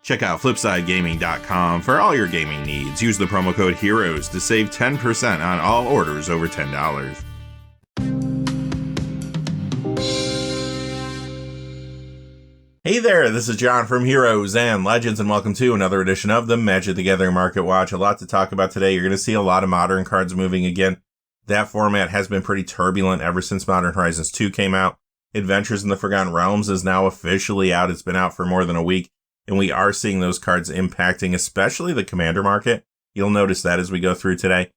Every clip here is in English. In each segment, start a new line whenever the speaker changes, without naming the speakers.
Check out FlipsideGaming.com for all your gaming needs. Use the promo code HEROES to save 10% on all orders over $10. Hey there, this is John from Heroes and Legends, and welcome to another edition of the Magic the Gathering Market Watch. A lot to talk about today. You're going to see a lot of Modern cards moving again. That format has been pretty turbulent ever since Modern Horizons 2 came out. Adventures in the Forgotten Realms is now officially out. It's been out for more than a week, and we are seeing those cards impacting especially the Commander market. You'll notice that as we go through today.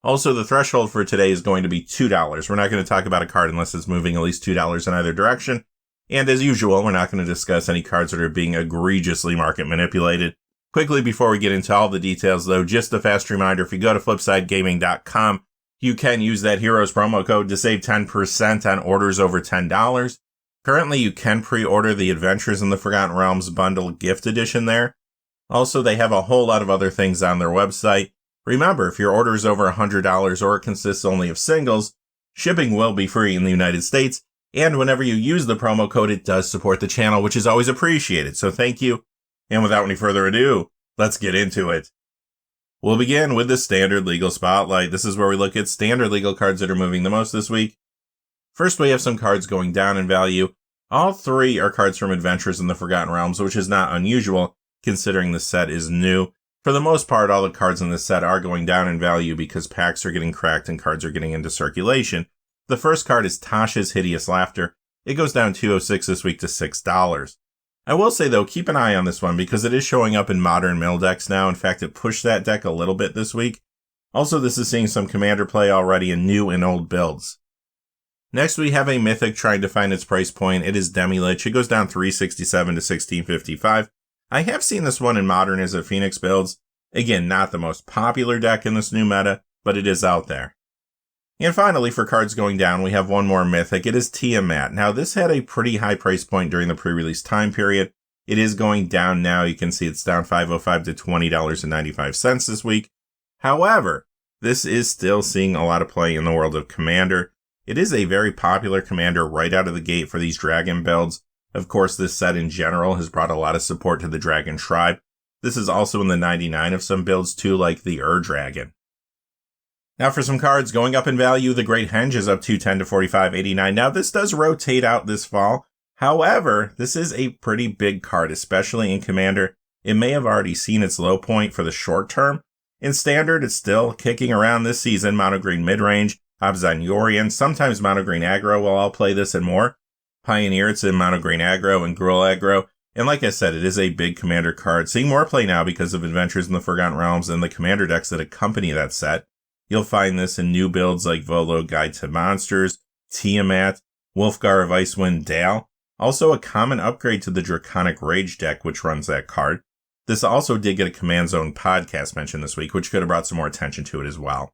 Also, the threshold for today is going to be $2. We're not going to talk about a card unless it's moving at least $2 in either direction. And as usual, we're not going to discuss any cards that are being egregiously market manipulated. Quickly, before we get into all the details, though, just a fast reminder, if you go to FlipsideGaming.com, you can use that Heroes promo code to save 10% on orders over $10. Currently, you can pre-order the Adventures in the Forgotten Realms bundle gift edition there. Also, they have a whole lot of other things on their website. Remember, if your order is over $100 or it consists only of singles, shipping will be free in the United States. And whenever you use the promo code, it does support the channel, which is always appreciated. So thank you. And without any further ado, let's get into it. We'll begin with the Standard Legal Spotlight. This is where we look at Standard Legal cards that are moving the most this week. First, we have some cards going down in value. All three are cards from Adventures in the Forgotten Realms, which is not unusual, considering the set is new. For the most part, all the cards in this set are going down in value because packs are getting cracked and cards are getting into circulation. The first card is Tasha's Hideous Laughter. It goes down 206 this week to $6. I will say, though, keep an eye on this one because it is showing up in Modern Mill decks now. In fact, it pushed that deck a little bit this week. Also, this is seeing some Commander play already in new and old builds. Next, we have a Mythic trying to find its price point. It is Demi-Lich. It goes down 367 to 1655. I have seen this one in Modern as a Phoenix builds. Again, not the most popular deck in this new meta, but it is out there. And finally, for cards going down, we have one more Mythic. It is Tiamat. Now, this had a pretty high price point during the pre-release time period. It is going down now. You can see it's down $5.05 to $20.95 this week. However, this is still seeing a lot of play in the world of Commander. It is a very popular Commander right out of the gate for these Dragon builds. Of course, this set in general has brought a lot of support to the Dragon Tribe. This is also in the 99 of some builds too, like the Dragon. Now for some cards going up in value, the Great Henge is up 210 to 45.89. Now this does rotate out this fall. However, this is a pretty big card, especially in Commander. It may have already seen its low point for the short term. In Standard, it's still kicking around this season. Mono Green Midrange, Abzan Yorion, sometimes Mono Green Aggro. Well, I'll play this and more. Pioneer, it's in Mono Green Aggro and Gruul Aggro. And like I said, it is a big Commander card. Seeing more play now because of Adventures in the Forgotten Realms and the Commander decks that accompany that set. You'll find this in new builds like Volo Guide to Monsters, Tiamat, Wolfgar of Icewind Dale. Also a common upgrade to the Draconic Rage deck, which runs that card. This also did get a Command Zone podcast mention this week, which could have brought some more attention to it as well.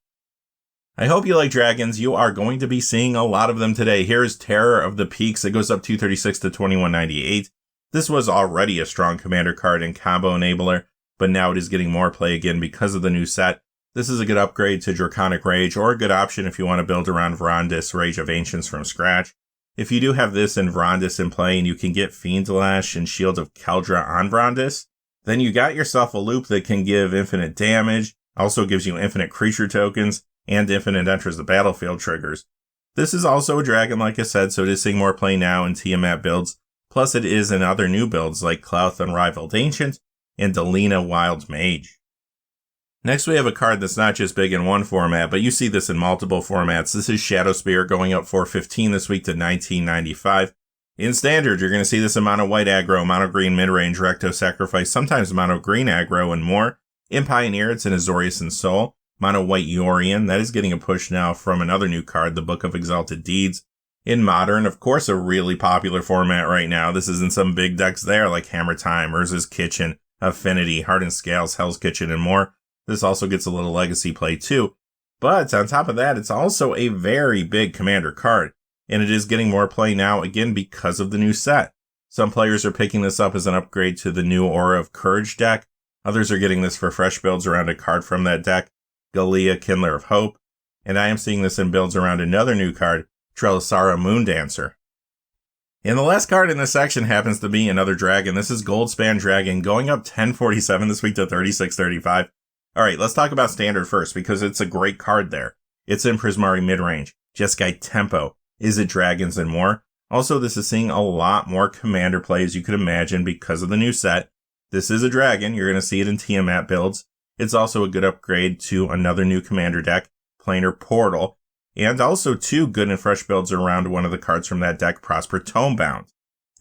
I hope you like dragons. You are going to be seeing a lot of them today. Here's Terror of the Peaks. It goes up 236 to 21.98. This was already a strong Commander card and combo enabler, but now it is getting more play again because of the new set. This is a good upgrade to Draconic Rage, or a good option if you want to build around Vrondis, Rage of Ancients from scratch. If you do have this and Vrondis in play and you can get Fiendlash and Shield of Keldra on Vrondis, then you got yourself a loop that can give infinite damage, also gives you infinite creature tokens, and infinite enters the battlefield triggers. This is also a dragon, like I said, so it is seeing more play now in Tiamat builds, plus it is in other new builds like Clouth Unrivaled Ancient and Delina Wild Mage. Next, we have a card that's not just big in one format, but you see this in multiple formats. This is Shadowspear going up 415 this week to 19.95. In Standard, you're going to see this in Mono White Aggro, Mono Green Midrange, Recto Sacrifice, sometimes Mono Green Aggro, and more. In Pioneer, it's in Azorius and Soul. Mono White Yorion, that is getting a push now from another new card, the Book of Exalted Deeds. In Modern, of course, a really popular format right now. This is in some big decks there, like Hammer Time, Urza's Kitchen, Affinity, Hardened Scales, Hell's Kitchen, and more. This also gets a little legacy play too. But on top of that, it's also a very big Commander card. And it is getting more play now, again, because of the new set. Some players are picking this up as an upgrade to the new Aura of Courage deck. Others are getting this for fresh builds around a card from that deck, Galea, Kindler of Hope. And I am seeing this in builds around another new card, Trelisara Moondancer. And the last card in this section happens to be another dragon. This is Goldspan Dragon, going up 1047 this week to 3635. All right, let's talk about standard first, because it's a great card there. It's in Prismari midrange, Jeskai Tempo, Is It Dragons, and more. Also, this is seeing a lot more commander play, as you could imagine, because of the new set. This is a dragon. You're going to see it in Tiamat builds. It's also a good upgrade to another new commander deck, Planar Portal, and also 2 good and fresh builds around one of the cards from that deck, Prosper Tomebound.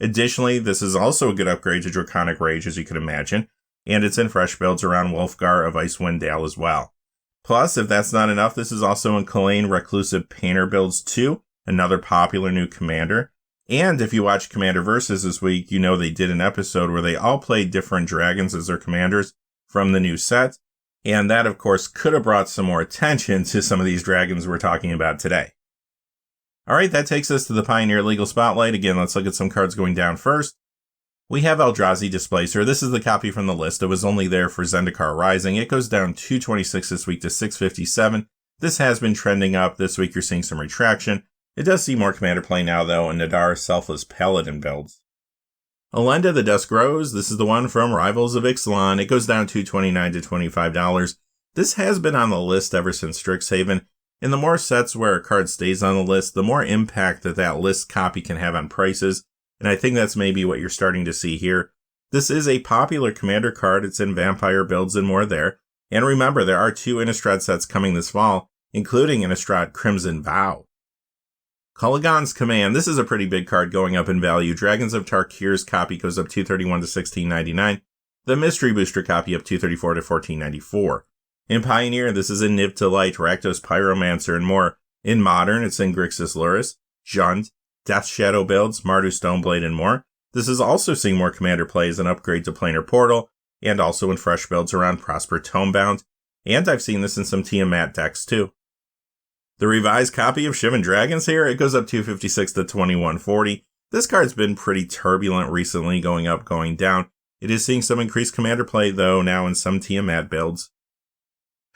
Additionally, this is also a good upgrade to Draconic Rage, as you can imagine, and it's in fresh builds around Wolfgar of Icewind Dale as well. Plus, if that's not enough, this is also in Kalain Reclusive Painter builds too, another popular new commander. And if you watch Commander Versus this week, you know they did an episode where they all played different dragons as their commanders from the new set. And that, of course, could have brought some more attention to some of these dragons we're talking about today. All right, that takes us to the Pioneer Legal Spotlight. Again, let's look at some cards going down first. We have Eldrazi Displacer. This is the copy from the list. It was only there for Zendikar Rising. It goes down 226 this week to 657. This has been trending up. This week you're seeing some retraction. It does see more commander play now, though, in Nadar Selfless Paladin builds. Elenda the Dusk Rose. This is the one from Rivals of Ixalan. It goes down $2.29 to $25. This has been on the list ever since Strixhaven. And the more sets where a card stays on the list, the more impact that list copy can have on prices. And I think that's maybe what you're starting to see here. This is a popular commander card. It's in Vampire builds and more there. And remember, there are 2 Innistrad sets coming this fall, including Innistrad Crimson Vow. Kolaghan's Command. This is a pretty big card going up in value. Dragons of Tarkir's copy goes up $2.31 to $16.99. The Mystery Booster copy up $2.34 to $14.94. In Pioneer, this is in Niv to Light, Rakdos Pyromancer, and more. In Modern, it's in Grixis Luris, Jund, Death Shadow builds, Mardu Stoneblade, and more. This is also seeing more commander play as an upgrade to Planar Portal, and also in fresh builds around Prosper Tomebound. And I've seen this in some Tiamat decks too. The revised copy of Shivan Dragons here, it goes up $2.56 to $21.40. This card's been pretty turbulent recently, going up, going down. It is seeing some increased commander play, though, now in some Tiamat builds.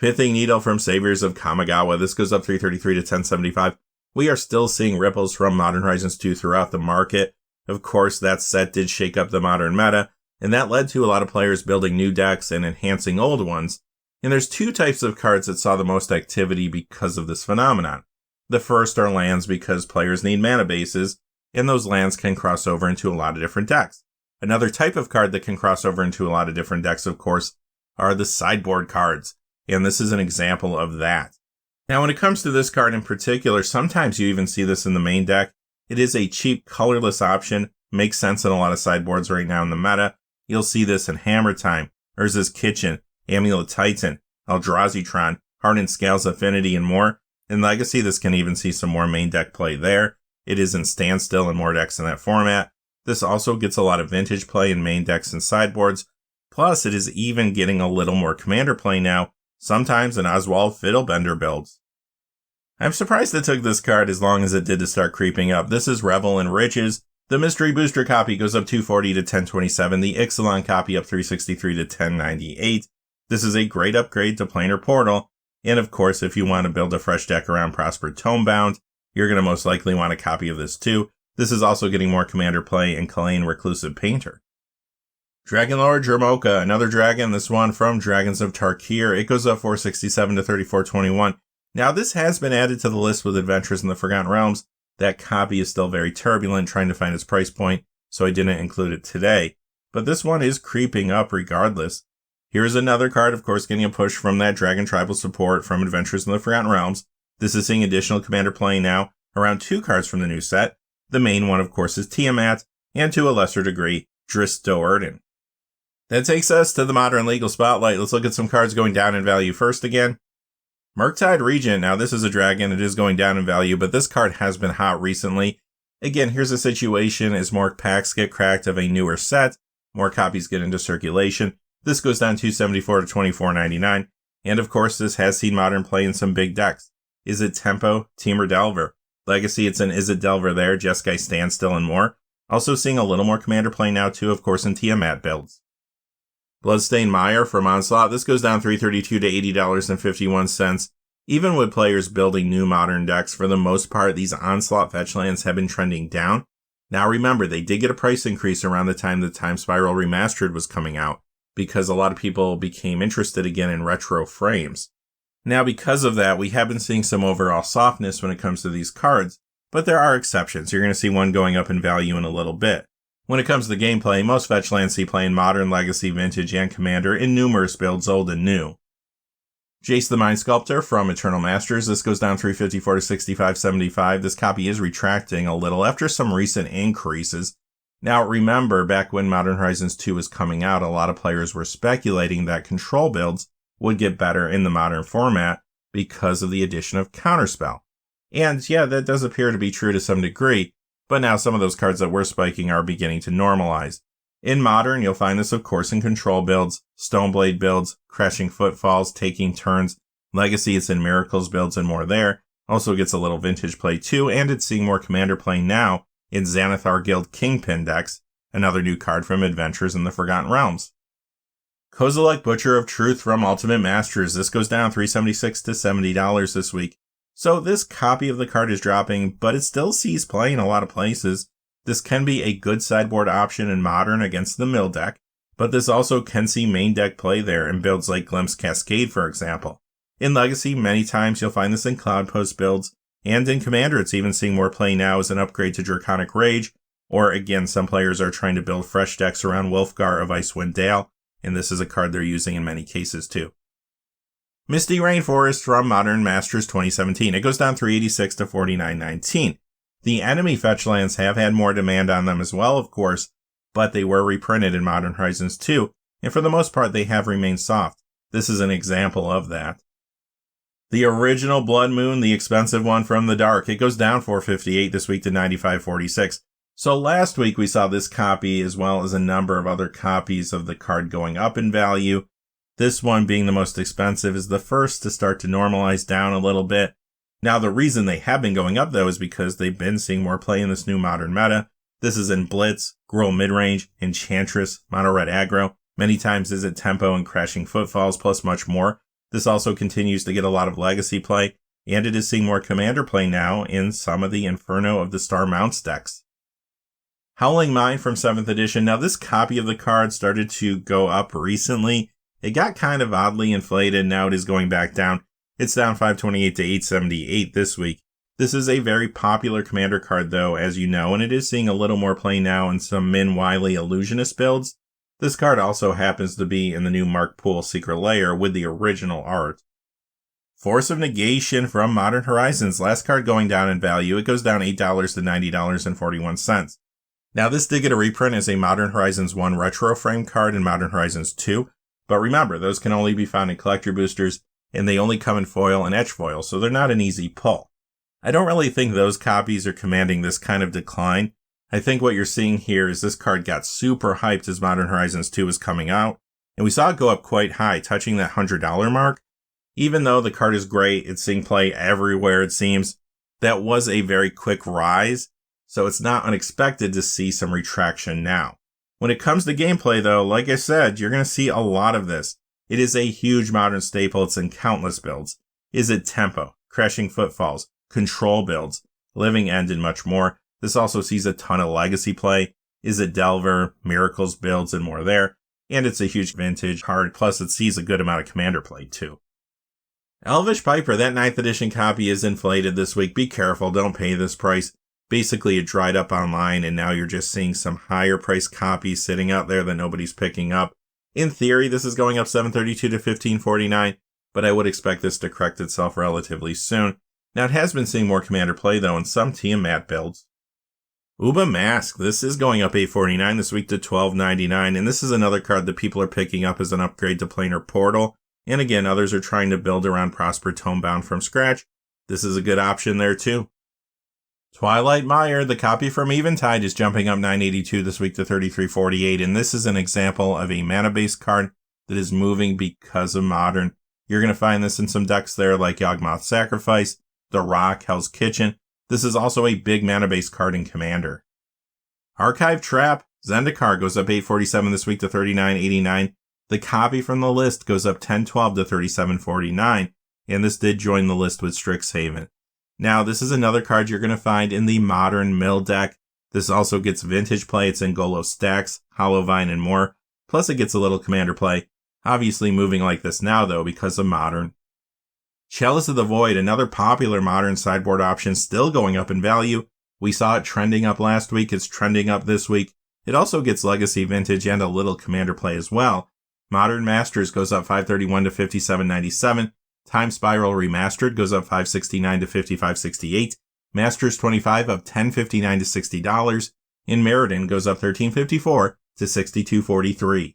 Pithing Needle from Saviors of Kamigawa. This goes up $3.33 to $10.75. We are still seeing ripples from Modern Horizons 2 throughout the market. Of course, that set did shake up the modern meta, and that led to a lot of players building new decks and enhancing old ones. And there's 2 types of cards that saw the most activity because of this phenomenon. The first are lands, because players need mana bases, and those lands can cross over into a lot of different decks. Another type of card that can cross over into a lot of different decks, of course, are the sideboard cards, and this is an example of that. Now, when it comes to this card in particular, sometimes you even see this in the main deck. It is a cheap, colorless option, makes sense in a lot of sideboards right now in the meta. You'll see this in Hammer Time, Urza's Kitchen, Amulet Titan, Eldrazi-tron, Hardened Scales Affinity, and more. In Legacy, this can even see some more main deck play there. It is in Standstill and more decks in that format. This also gets a lot of vintage play in main decks and sideboards. Plus, it is even getting a little more commander play now, sometimes in Oswald Fiddlebender builds. I'm surprised it took this card as long as it did to start creeping up. This is Revel in Riches. The Mystery Booster copy goes up $2.40 to $10.27. The Ixalan copy up $3.63 to $10.98. This is a great upgrade to Planar Portal. And of course, if you want to build a fresh deck around Prosper Tomebound, you're going to most likely want a copy of this too. This is also getting more commander play in Kalain Reclusive Painter. Dragonlord Jermoka, another dragon, this one from Dragons of Tarkir. It goes up $4.67 to $34.21. Now, this has been added to the list with Adventures in the Forgotten Realms. That copy is still very turbulent, trying to find its price point, so I didn't include it today. But this one is creeping up regardless. Here's another card, of course, getting a push from that Dragon Tribal support from Adventures in the Forgotten Realms. This is seeing additional commander play now around 2 cards from the new set. The main one, of course, is Tiamat, and to a lesser degree, Drizzt Do'Urden. That takes us to the Modern Legal Spotlight. Let's look at some cards going down in value first again. Murktide Regent. Now, this is a dragon. It is going down in value, but this card has been hot recently. Again, here's a situation as more packs get cracked of a newer set, more copies get into circulation. This goes down $2.74 to $24.99. And of course, this has seen Modern play in some big decks. Is it Tempo, Temur Delver? Legacy, it's an Is It Delver there, Jeskai Standstill, and more. Also seeing a little more commander play now too, of course, in Tiamat builds. Bloodstained Mire from Onslaught. This goes down $3.32 to $80.51. Even with players building new Modern decks, for the most part, these Onslaught fetch lands have been trending down. Now remember, they did get a price increase around the time the Time Spiral Remastered was coming out, because a lot of people became interested again in retro frames. Now because of that, we have been seeing some overall softness when it comes to these cards, but there are exceptions. You're going to see one going up in value in a little bit. When it comes to the gameplay, most fetch lands see play in Modern, Legacy, Vintage, and Commander in numerous builds, old and new. Jace the Mind Sculptor from Eternal Masters. This goes down 354 to 65.75. This copy is retracting a little after some recent increases. Now remember, back when Modern Horizons 2 was coming out, a lot of players were speculating that control builds would get better in the Modern format because of the addition of Counterspell. And yeah, that does appear to be true to some degree, but now some of those cards that were spiking are beginning to normalize. In Modern, you'll find this, of course, in control builds, Stoneblade builds, Crashing Footfalls, Taking Turns. Legacy, it's in Miracles builds and more there. Also gets a little Vintage play too, and it's seeing more Commander play now in Xanathar Guild Kingpin decks, another new card from Adventures in the Forgotten Realms. Kozilek Butcher of Truth from Ultimate Masters. This goes down $376 to $70 this week. So this copy of the card is dropping, but it still sees play in a lot of places. This can be a good sideboard option in Modern against the mill deck, but this also can see main deck play there in builds like Glimpse Cascade, for example. In Legacy, many times you'll find this in Cloudpost builds, and in Commander it's even seeing more play now as an upgrade to Draconic Rage, or again, some players are trying to build fresh decks around Wolfgar of Icewind Dale, and this is a card they're using in many cases too. Misty Rainforest from Modern Masters 2017. It goes down $386 to $49.19. The enemy fetch lands have had more demand on them as well, of course, but they were reprinted in Modern Horizons 2, and for the most part they have remained soft. This is an example of that. The original Blood Moon, the expensive one from the Dark, it goes down $458 this week to $95.46. So last week we saw this copy as well as a number of other copies of the card going up in value. This one, being the most expensive, is the first to start to normalize down a little bit. Now, the reason they have been going up, though, is because they've been seeing more play in this new Modern meta. This is in Blitz, Gruul Midrange, Enchantress, Mono Red Aggro. Many times is it Tempo and Crashing Footfalls, plus much more. This also continues to get a lot of Legacy play, and it is seeing more Commander play now in some of the Inferno of the Star Mounts decks. Howling Mine from 7th edition. Now, this copy of the card started to go up recently. It got kind of oddly inflated, now it is going back down. It's down $528 to $878 this week. This is a very popular Commander card, though, as you know, and it is seeing a little more play now in some Min Wiley Illusionist builds. This card also happens to be in the new Mark Poole Secret Lair with the original art. Force of Negation from Modern Horizons. Last card going down in value. It goes down $8 to $90.41. Now, this did get a reprint as a Modern Horizons 1 retro frame card in Modern Horizons 2, but remember, those can only be found in collector boosters, and they only come in foil and etch foil, so they're not an easy pull. I don't really think those copies are commanding this kind of decline. I think what you're seeing here is this card got super hyped as Modern Horizons 2 was coming out, and we saw it go up quite high, touching that $100 mark. Even though the card is great, it's seeing play everywhere it seems, that was a very quick rise, so it's not unexpected to see some retraction now. When it comes to gameplay though, like I said, you're going to see a lot of this. It is a huge Modern staple. It's in countless builds. Is it Tempo, Crashing Footfalls, Control builds, Living End, and much more? This also sees a ton of Legacy play. Is it Delver, Miracles builds, and more there? And it's a huge Vintage card, plus it sees a good amount of Commander play too. Elvish Piper, that 9th edition copy is inflated this week. Be careful, don't pay this price. Basically, it dried up online, and now you're just seeing some higher priced copies sitting out there that nobody's picking up. In theory, this is going up $732 to $1549, but I would expect this to correct itself relatively soon. Now, it has been seeing more Commander play, though, in some Tiamat builds. Uba Mask, this is going up $849 this week to $12.99, and this is another card that people are picking up as an upgrade to Planar Portal. And again, others are trying to build around Prosper Tomebound from scratch. This is a good option there, too. Twilight Mire, the copy from Eventide, is jumping up $982 this week to $33.48, and this is an example of a mana-based card that is moving because of Modern. You're going to find this in some decks there like Yawgmoth Sacrifice, The Rock, Hell's Kitchen. This is also a big mana-based card in Commander. Archive Trap, Zendikar goes up $847 this week to $39.89. The copy from the list goes up $10.12 to $37.49, and this did join the list with Strixhaven. Now, this is another card you're going to find in the Modern Mill deck. This also gets vintage play. It's in Golo stacks, Hollowvine, and more. Plus it gets a little commander play. Obviously moving like this now though because of Modern. Chalice of the Void, another popular Modern sideboard option, still going up in value. We saw it trending up last week. It's trending up this week. It also gets Legacy Vintage and a little commander play as well. Modern Masters goes up $531 to $57.97. Time Spiral Remastered goes up $569 to $55.68. Masters 25 up $10.59 to $60. And Meriden goes up $13.54 to $62.43.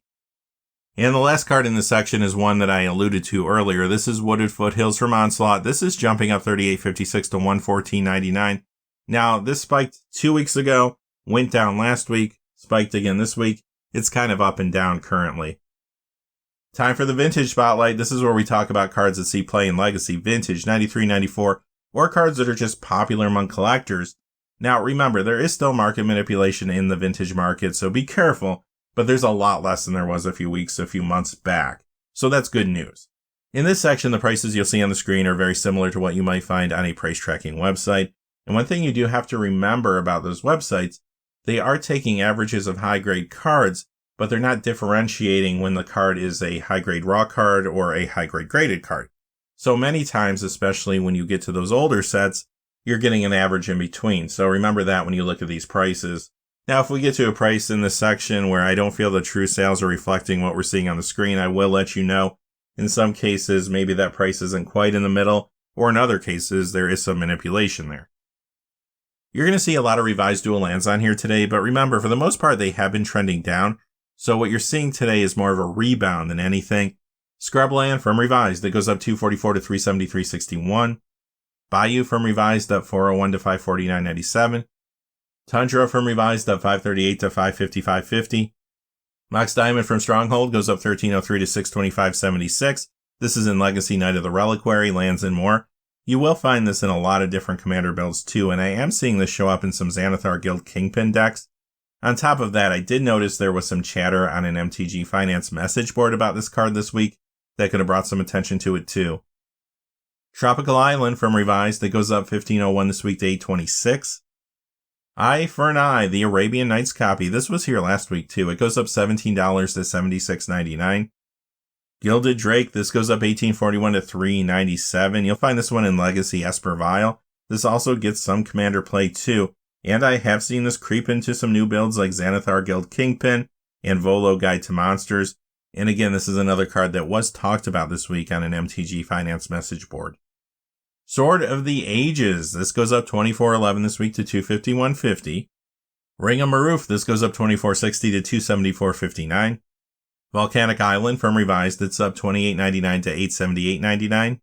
And the last card in this section is one that I alluded to earlier. This is Wooded Foothills from Onslaught. This is jumping up $38.56 to $114.99. Now, this spiked 2 weeks ago, went down last week, spiked again this week. It's kind of up and down currently. Time for the Vintage Spotlight. This is where we talk about cards that see play in Legacy, Vintage, 93, 94, or cards that are just popular among collectors. Now, remember, there is still market manipulation in the Vintage market, so be careful. But there's a lot less than there was a few months back. So that's good news. In this section, the prices you'll see on the screen are very similar to what you might find on a price tracking website. And one thing you do have to remember about those websites, they are taking averages of high-grade cards, but they're not differentiating when the card is a high-grade raw card or a high-grade graded card. So many times, especially when you get to those older sets, you're getting an average in between. So remember that when you look at these prices. Now, if we get to a price in this section where I don't feel the true sales are reflecting what we're seeing on the screen, I will let you know. In some cases, maybe that price isn't quite in the middle, or in other cases, there is some manipulation there. You're going to see a lot of revised dual lands on here today, but remember, for the most part, they have been trending down. So what you're seeing today is more of a rebound than anything. Scrubland from Revised, that goes up $244 to $373.61. Bayou from Revised up $401 to $549.97. Tundra from Revised up $538 to $555.50. Mox Diamond from Stronghold goes up $1303 to $625.76. This is in Legacy, Knight of the Reliquary, lands, and more. You will find this in a lot of different commander builds too, and I am seeing this show up in some Xanathar Guild Kingpin decks. On top of that, I did notice there was some chatter on an MTG Finance message board about this card this week that could have brought some attention to it too. Tropical Island from Revised, that goes up $15.01 this week to $826. Eye for an Eye, the Arabian Nights copy. This was here last week too. It goes up $17 to $76.99. Gilded Drake, this goes up $18.41 to $3.97. You'll find this one in Legacy Esper Vial. This also gets some commander play too. And I have seen this creep into some new builds like Xanathar Guild Kingpin and Volo Guide to Monsters. And again, this is another card that was talked about this week on an MTG Finance message board. Sword of the Ages, this goes up $24.11 this week to $251.50. Ring of Maruf, this goes up $24.60 to $274.59. Volcanic Island from Revised, it's up $28.99 to $878.99.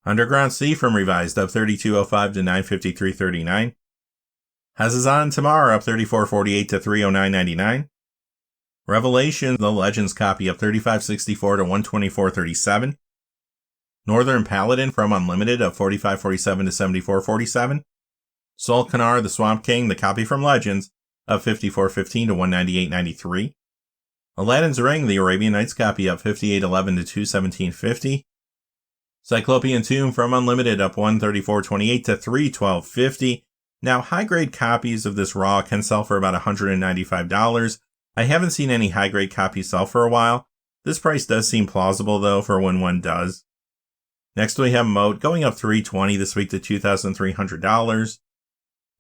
Underground Sea from Revised, up $32.05 to $953.39. Hazazan Tamar, up $34.48 to $309.99. Revelation, the Legends copy, up $35.64 to $124.37. Northern Paladin from Unlimited, up $45.47 to $74.47. Sol Kanar, the Swamp King, the copy from Legends, up $54.15 to $198.93. Aladdin's Ring, the Arabian Nights copy, up $58.11 to $217.50. Cyclopean Tomb from Unlimited, up $134.28 to $312.50. Now, high-grade copies of this raw can sell for about $195. I haven't seen any high-grade copies sell for a while. This price does seem plausible, though, for when one does. Next, we have Moat, going up $320 this week to $2,300.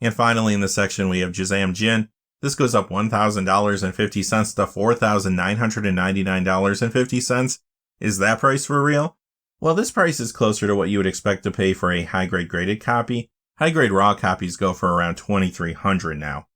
And finally, in this section, we have Jazam Jin. This goes up $1,000.50 to $4,999.50. Is that price for real? Well, this price is closer to what you would expect to pay for a high-grade graded copy. High-grade raw copies go for around $2,300 now.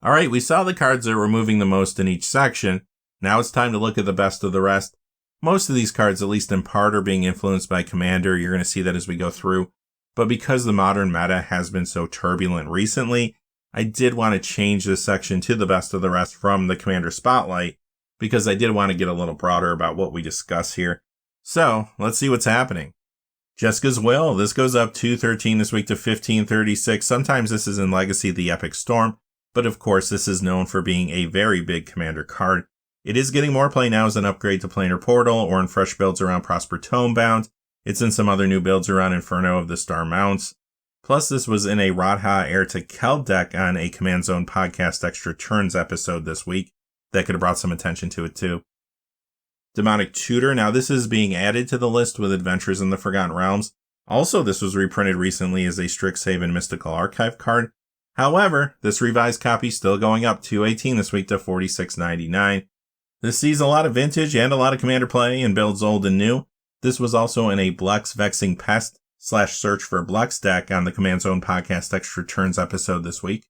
Alright, we saw the cards that were moving the most in each section. Now it's time to look at the best of the rest. Most of these cards, at least in part, are being influenced by Commander. You're going to see that as we go through. But because the modern meta has been so turbulent recently, I did want to change this section to the best of the rest from the Commander Spotlight, because I did want to get a little broader about what we discuss here. So, let's see what's happening. Jessica's Will, this goes up $213 this week to $1536. Sometimes this is in Legacy, the Epic Storm, but of course this is known for being a very big Commander card. It is getting more play now as an upgrade to Planar Portal or in fresh builds around Prosper Tomebound. It's in some other new builds around Inferno of the Star Mounts. Plus, this was in a Radha Heir to Kjell deck on a Command Zone Podcast Extra Turns episode this week. That could have brought some attention to it too. Demonic Tutor. Now, this is being added to the list with Adventures in the Forgotten Realms. Also, this was reprinted recently as a Strixhaven Mystical Archive card. However, this revised copy still going up $2.18 this week to $46.99. This sees a lot of vintage and a lot of commander play in builds old and new. This was also in a Blex Vexing Pest / Search for Blex deck on the Command Zone Podcast Extra Turns episode this week.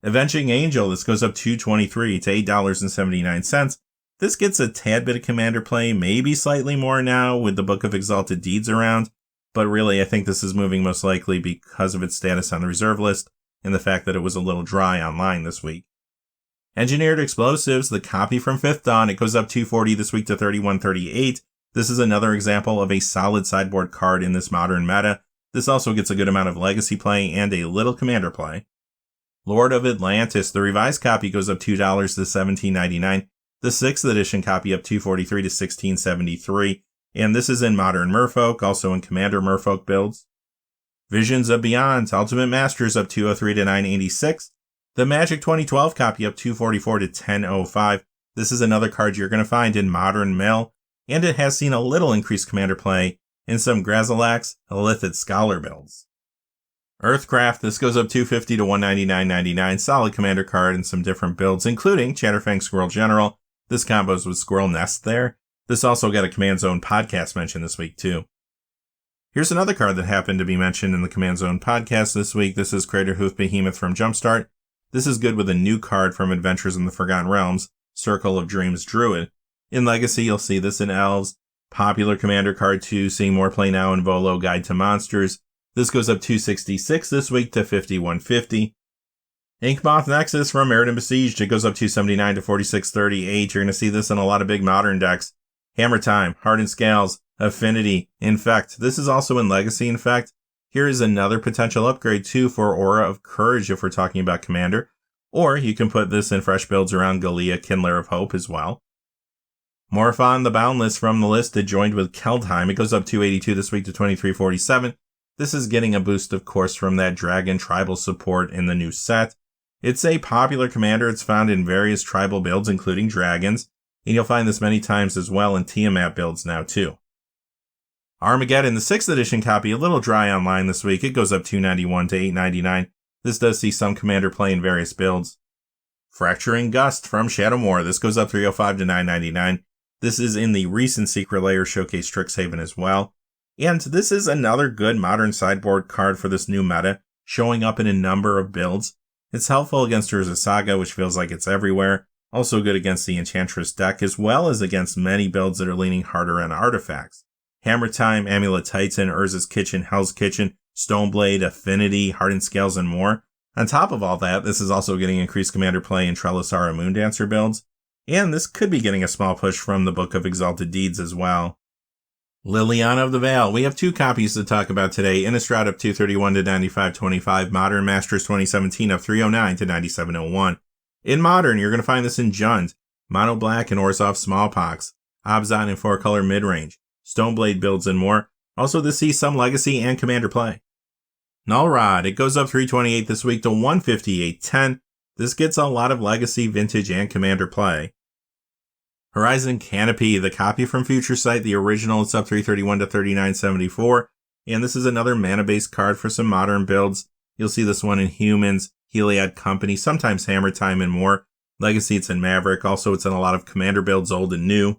Avenging Angel, this goes up $2.23 to $8.79. This gets a tad bit of commander play, maybe slightly more now with the Book of Exalted Deeds around, but really I think this is moving most likely because of its status on the reserve list and the fact that it was a little dry online this week. Engineered Explosives, the copy from 5th Dawn, it goes up $2.40 this week to $31.38. This is another example of a solid sideboard card in this modern meta. This also gets a good amount of legacy play and a little commander play. Lord of Atlantis, the revised copy goes up $2 to $17.99. The 6th edition copy up $2.43 to $16.73. And this is in Modern Merfolk, also in Commander Merfolk builds. Visions of Beyond, Ultimate Masters up $2.03 to $9.86. The Magic 2012 copy up $2.44 to $10.05. This is another card you're going to find in Modern Mill, and it has seen a little increased commander play in some Grazilax Illithid Scholar builds. Earthcraft, this goes up $2.50 to $199.99. Solid commander card in some different builds, including Chatterfang Squirrel General. This combos with Squirrel Nest there. This also got a Command Zone podcast mention this week too. Here's another card that happened to be mentioned in the Command Zone podcast this week. This is Craterhoof Behemoth from Jumpstart. This is good with a new card from Adventures in the Forgotten Realms, Circle of Dreams Druid. In Legacy, you'll see this in Elves. Popular commander card too, seeing more play now in Volo Guide to Monsters. This goes up $2.66 this week to $51.50. Inkmoth Nexus from Meriden Besieged. It goes up $2.79 to $46.38. You're going to see this in a lot of big modern decks. Hammer Time, Hardened Scales, Affinity, Infect. This is also in Legacy, in fact. Here is another potential upgrade too for Aura of Courage if we're talking about Commander. Or you can put this in fresh builds around Galia, Kindler of Hope as well. Morphon the Boundless from the list. It joined with Keldheim. It goes up $2.82 this week to $23.47. This is getting a boost, of course, from that Dragon Tribal support in the new set. It's a popular commander. It's found in various tribal builds, including dragons. And you'll find this many times as well in Tiamat builds now, too. Armageddon, the 6th edition copy, a little dry online this week. It goes up $2.91 to $8.99. This does see some commander play in various builds. Fracturing Gust from Shadowmoor. This goes up $3.05 to $9.99. This is in the recent Secret Lair Showcase Strixhaven as well. And this is another good modern sideboard card for this new meta, showing up in a number of builds. It's helpful against Urza Saga, which feels like it's everywhere. Also good against the Enchantress deck, as well as against many builds that are leaning harder on artifacts. Hammer Time, Amulet Titan, Urza's Kitchen, Hell's Kitchen, Stoneblade, Affinity, Hardened Scales, and more. On top of all that, this is also getting increased commander play in Trelisara Moondancer builds. And this could be getting a small push from the Book of Exalted Deeds as well. Liliana of the Veil. We have two copies to talk about today. Innistrad up $2.31 to $95.25. Modern Masters 2017 up $3.09 to $97.01. In Modern, you're going to find this in Jund, Mono Black and Orzhov Smallpox, Abzan and 4-color midrange, Stoneblade builds and more. Also, this sees some Legacy and Commander play. Nullrod. It goes up $3.28 this week to $158.10. This gets a lot of Legacy, Vintage, and Commander play. Horizon Canopy, the copy from Future Sight, the original, it's up $3.31 to $39.74. And this is another mana-based card for some modern builds. You'll see this one in Humans, Heliod Company, sometimes Hammer Time, and more. Legacy, it's in Maverick. Also, it's in a lot of Commander builds, old and new.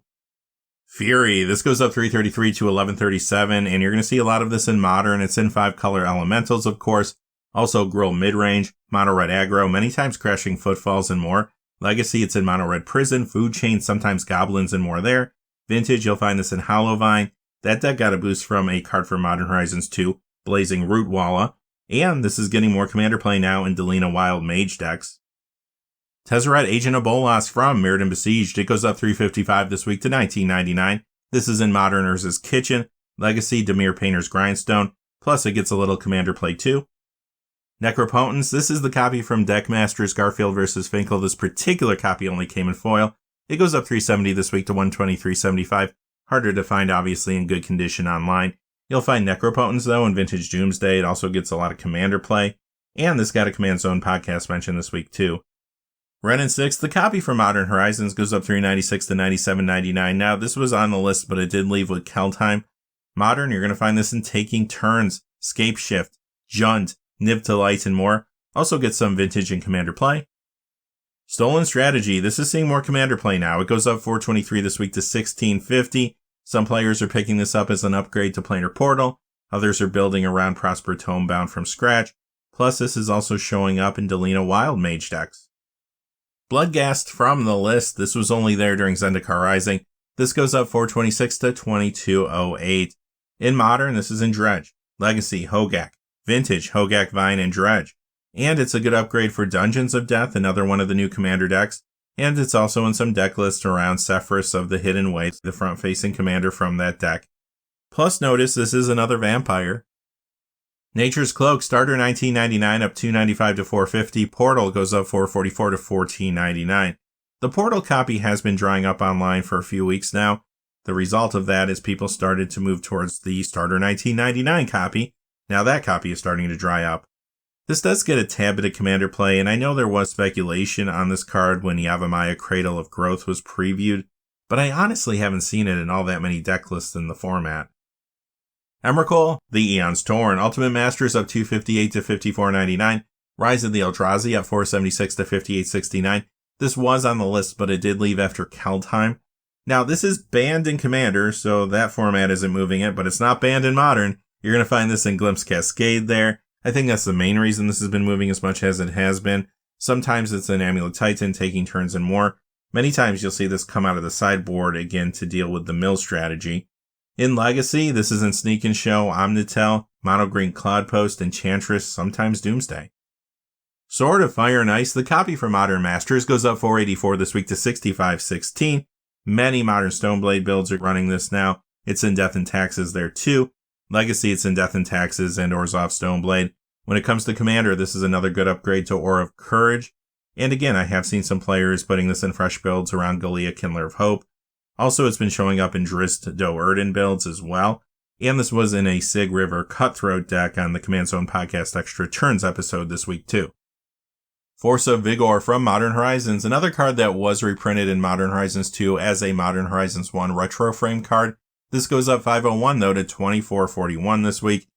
Fury, this goes up $3.33 to $11.37, and you're going to see a lot of this in Modern. It's in 5-color Elementals, of course. Also, Grill Midrange, Mono Red Aggro, many times Crashing Footfalls, and more. Legacy, it's in Mono Red Prison, Food Chain, sometimes Goblins, and more there. Vintage, you'll find this in Hollowvine. That deck got a boost from a card from Modern Horizons 2, Blazing Rootwalla. And this is getting more Commander play now in Delina Wild Mage decks. Tezzeret Agent of Bolas from Meriden Besieged. It goes up $3.55 this week to $19.99. This is in Modern Urza's Kitchen, Legacy, Dimir Painter's Grindstone. Plus, it gets a little Commander play too. Necropotence. This is the copy from Deckmasters Garfield vs. Finkel. This particular copy only came in foil. It goes up $3.70 this week to $123.75. Harder to find, obviously, in good condition online. You'll find Necropotence, though, in Vintage Doomsday. It also gets a lot of Commander play. And this got a Command Zone podcast mention this week, too. Ren and 6, the copy for Modern Horizons goes up $3.96 to $97.99. Now, this was on the list, but it did leave with Kjell time. Modern, you're going to find this in Taking Turns, Scape Shift, Jund, Nib to Light, and more. Also gets some Vintage and Commander play. Stolen Strategy, this is seeing more Commander play now. It goes up $4.23 this week to $16.50. Some players are picking this up as an upgrade to Planar Portal. Others are building around Prosper Tomebound from scratch. Plus, this is also showing up in Delina Wild Mage decks. Bloodghast from the list. This was only there during Zendikar Rising. This goes up $4.26 to $22.08. In Modern, this is in Dredge, Legacy, Hogak, Vintage, Hogak, Vine, and Dredge. And it's a good upgrade for Dungeons of Death, another one of the new Commander decks. And it's also in some deck lists around Sephirus of the Hidden Way, the front-facing commander from that deck. Plus, notice this is another vampire. Nature's Cloak, starter $19.99 up $2.95 to $4.50. Portal goes up $4.44 to $14.99. The Portal copy has been drying up online for a few weeks now. The result of that is people started to move towards the starter $19.99 copy. Now that copy is starting to dry up. This does get a tad bit of Commander play, and I know there was speculation on this card when Yavimaya Cradle of Growth was previewed, but I honestly haven't seen it in all that many deck lists in the format. Emrakul, the Eon's Torn, Ultimate Masters up $2.58 to $54.99, Rise of the Eldrazi up $4.76 to $58.69. This was on the list, but it did leave after Kjell time. Now, this is banned in Commander, so that format isn't moving it, but it's not banned in Modern. You're going to find this in Glimpse Cascade there. I think that's the main reason this has been moving as much as it has been. Sometimes it's an Amulet Titan, Taking Turns, and more. Many times you'll see this come out of the sideboard again to deal with the mill strategy. In Legacy, this is in Sneak and Show, Omnitel, Mono Green Cloudpost, Enchantress, sometimes Doomsday. Sword of Fire and Ice, the copy for Modern Masters, goes up $4.84 this week to $65.16. Many Modern Stoneblade builds are running this now. It's in Death and Taxes there too. Legacy, it's in Death and Taxes and Orzhov Stoneblade. When it comes to Commander, this is another good upgrade to Aura of Courage. And again, I have seen some players putting this in fresh builds around Galia, Kindler of Hope. Also, it's been showing up in Drist Do-Erdin builds as well. And this was in a Sig River Cutthroat deck on the Command Zone Podcast Extra Turns episode this week too. Force of Vigor from Modern Horizons, another card that was reprinted in Modern Horizons 2 as a Modern Horizons 1 retro frame card. This goes up $5.01 though to $24.41 this week.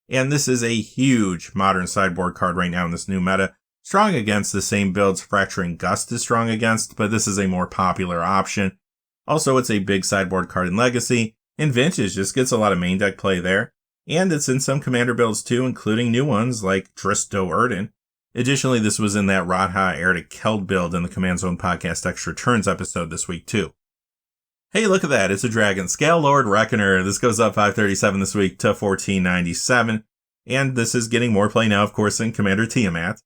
And this is a huge Modern sideboard card right now in this new meta. Strong against the same builds Fracturing Gust is strong against, but this is a more popular option. Also, it's a big sideboard card in Legacy. In Vintage, just gets a lot of main deck play there. And it's in some Commander builds too, including new ones like Drist Do-Erdin. Additionally, this was in that Radha Heir to Kjeld build in the Command Zone Podcast Extra Turns episode this week too. Hey, look at that. It's a dragon. Scale Lord Reckoner. This goes up $5.37 this week to $14.97. And this is getting more play now, of course, in Commander Tiamat.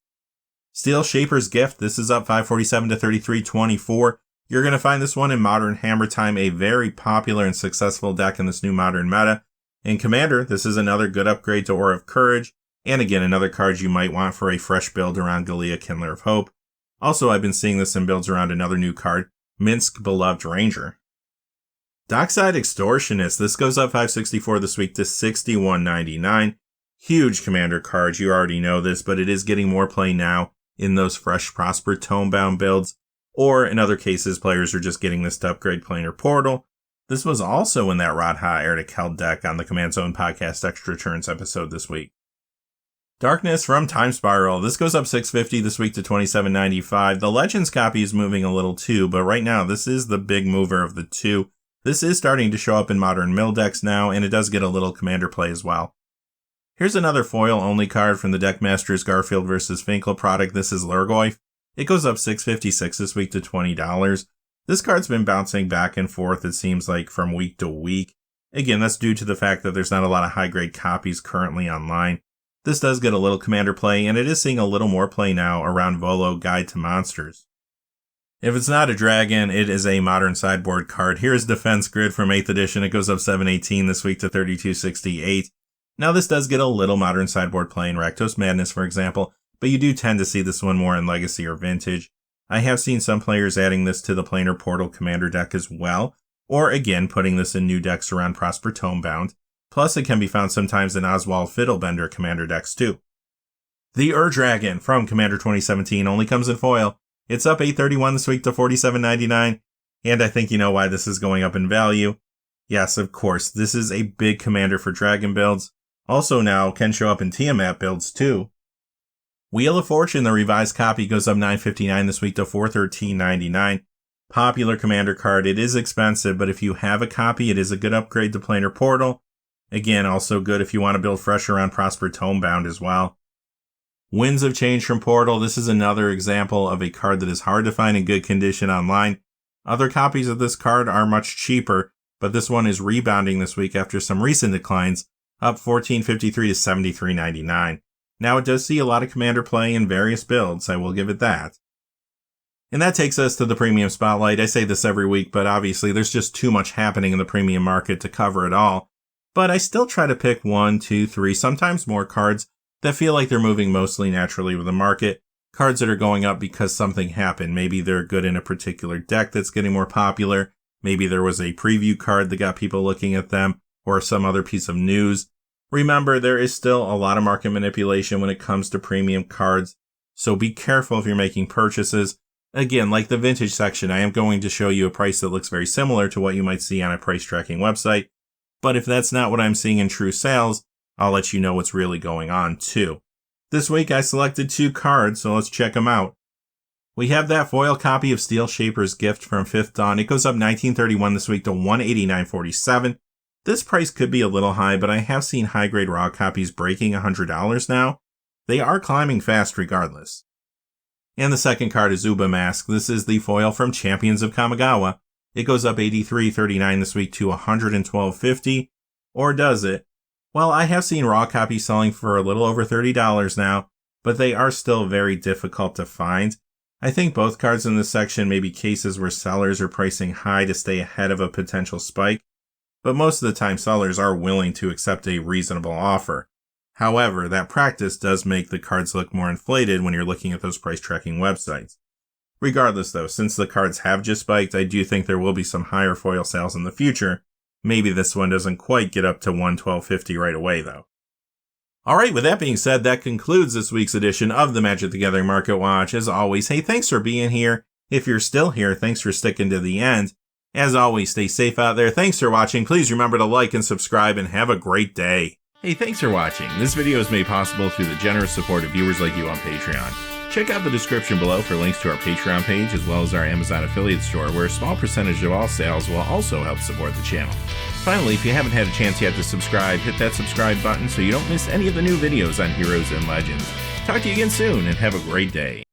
Steel Shaper's Gift. This is up $5.47 to $33.24. You're going to find this one in Modern Hammer Time, a very popular and successful deck in this new Modern meta. In Commander, this is another good upgrade to Aura of Courage. And again, another card you might want for a fresh build around Galia, Kindler of Hope. Also, I've been seeing this in builds around another new card, Minsk Beloved Ranger. Dockside Extortionist. This goes up $5.64 this week to $61.99. Huge Commander card. You already know this, but it is getting more play now in those fresh Prosper Tomebound builds. Or in other cases, players are just getting this to upgrade Planar Portal. This was also in that Radha Heir to Kjeld deck on the Command Zone Podcast Extra Turns episode this week. Darkness from Time Spiral. This goes up $6.50 this week to $27.95. The Legends copy is moving a little too, but right now this is the big mover of the two. This is starting to show up in Modern Mill decks now, and it does get a little Commander play as well. Here's another foil-only card from the Deckmasters Garfield vs. Finkel product. This is Lurgoyf. It goes up $6.56 this week to $20. This card's been bouncing back and forth, it seems like, from week to week. Again, that's due to the fact that there's not a lot of high-grade copies currently online. This does get a little Commander play, and it is seeing a little more play now around Volo Guide to Monsters. If it's not a dragon, it is a Modern sideboard card. Here's Defense Grid from 8th edition. It goes up $7.18 this week to $32.68. Now this does get a little Modern sideboard play in Rakdos Madness, for example, but you do tend to see this one more in Legacy or Vintage. I have seen some players adding this to the Planar Portal Commander deck as well, or again putting this in new decks around Prosper Tomebound. Plus, it can be found sometimes in Oswald Fiddlebender Commander decks too. The Ur-Dragon from Commander 2017 only comes in foil. It's up $8.31 this week to $47.99, and I think you know why this is going up in value. Yes, of course, this is a big commander for Dragon builds. Also now can show up in Tiamat builds too. Wheel of Fortune, the revised copy, goes up $9.59 this week to $413.99. Popular commander card. It is expensive, but if you have a copy, it is a good upgrade to Planar Portal. Again, also good if you want to build fresh around Prosper Tomebound as well. Winds of Change from Portal. This is another example of a card that is hard to find in good condition online. Other copies of this card are much cheaper, but this one is rebounding this week after some recent declines, up $14.53 to $73.99. Now, it does see a lot of commander play in various builds, I will give it that. And that takes us to the premium spotlight. I say this every week, but obviously there's just too much happening in the premium market to cover it all. But I still try to pick 1, 2, 3, sometimes more cards that feel like they're moving mostly naturally with the market. Cards that are going up because something happened. Maybe they're good in a particular deck that's getting more popular. Maybe there was a preview card that got people looking at them, or some other piece of news. Remember, there is still a lot of market manipulation when it comes to premium cards, so be careful if you're making purchases. Again, like the vintage section, I am going to show you a price that looks very similar to what you might see on a price tracking website, but if that's not what I'm seeing in true sales, I'll let you know what's really going on too. This week I selected 2 cards, so let's check them out. We have that foil copy of Steel Shaper's Gift from 5th Dawn. It goes up $19.31 this week to $189.47. This price could be a little high, but I have seen high-grade raw copies breaking $100 now. They are climbing fast regardless. And the second card is Uba Mask. This is the foil from Champions of Kamigawa. It goes up $83.39 this week to $112.50. Or does it? Well, I have seen raw copies selling for a little over $30 now, but they are still very difficult to find. I think both cards in this section may be cases where sellers are pricing high to stay ahead of a potential spike, but most of the time sellers are willing to accept a reasonable offer. However, that practice does make the cards look more inflated when you're looking at those price tracking websites. Regardless though, since the cards have just spiked, I do think there will be some higher foil sales in the future. Maybe this one doesn't quite get up to $112.50 right away though. Alright, with that being said, that concludes this week's edition of the Magic the Gathering Market Watch. As always, hey, thanks for being here. If you're still here, thanks for sticking to the end. As always, stay safe out there. Thanks for watching. Please remember to like and subscribe and have a great day. Hey, thanks for watching. This video is made possible through the generous support of viewers like you on Patreon. Check out the description below for links to our Patreon page as well as our Amazon affiliate store, where a small percentage of all sales will also help support the channel. Finally, if you haven't had a chance yet to subscribe, hit that subscribe button so you don't miss any of the new videos on Heroes and Legends. Talk to you again soon and have a great day.